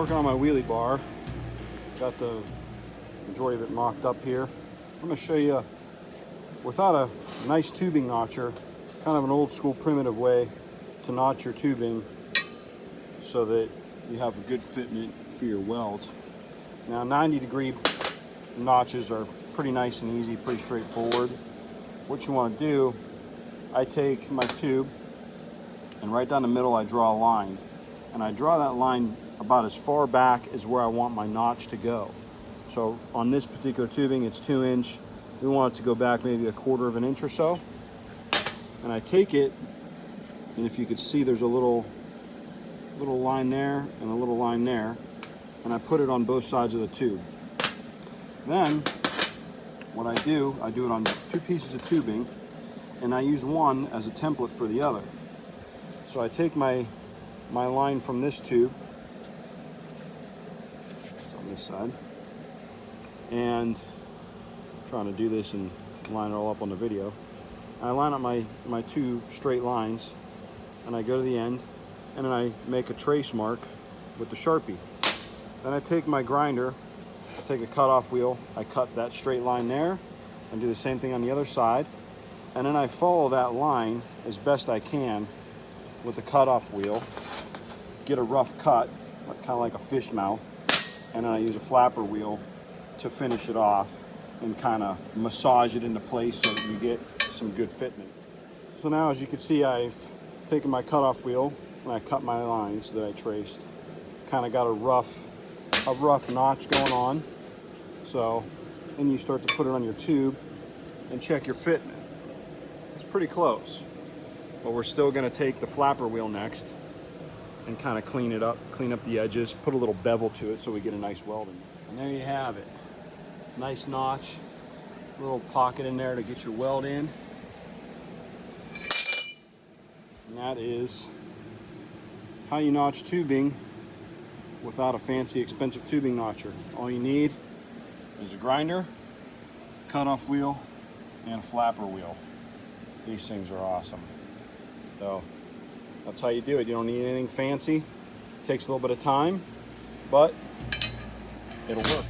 working on my wheelie bar. Got the majority of it mocked up here. I'm going to show you, without a nice tubing notcher, kind of an old school primitive way to notch your tubing so that you have a good fitment for your welds. Now 90-degree notches are pretty nice and easy, pretty straightforward. What you want to do, I take my tube and right down the middle I draw a line. And I draw that line about as far back as where I want my notch to go. So on this particular tubing, it's 2 inch. We want it to go back maybe 1/4 of an inch or so. And I take it, and if you could see, there's a little line there and a little line there, and I put it on both sides of the tube. Then what I do it on 2 pieces of tubing, and I use one as a template for the other. So I take my line from this tube, it's on this side, and I'm trying to do this and line it all up on the video. I line up my 2 straight lines, and I go to the end, and then I make a trace mark with the Sharpie. Then I take my grinder, I take a cutoff wheel, I cut that straight line there, and do the same thing on the other side, and then I follow that line as best I can with the cutoff wheel, get a rough cut, kind of like a fish mouth, and then I use a flapper wheel to finish it off and kind of massage it into place so that you get some good fitment. So now, as you can see, I've taken my cutoff wheel and I cut my lines that I traced. Kind of got a rough notch going on. So then you start to put it on your tube and check your fitment. It's pretty close. But we're still going to take the flapper wheel next and kind of clean it up, clean up the edges, put a little bevel to it so we get a nice welding. And there you have it. Nice notch, little pocket in there to get your weld in. And that is how you notch tubing without a fancy, expensive tubing notcher. All you need is a grinder, cutoff wheel, and a flapper wheel. These things are awesome. So that's how you do it. You don't need anything fancy. It takes a little bit of time, but it'll work.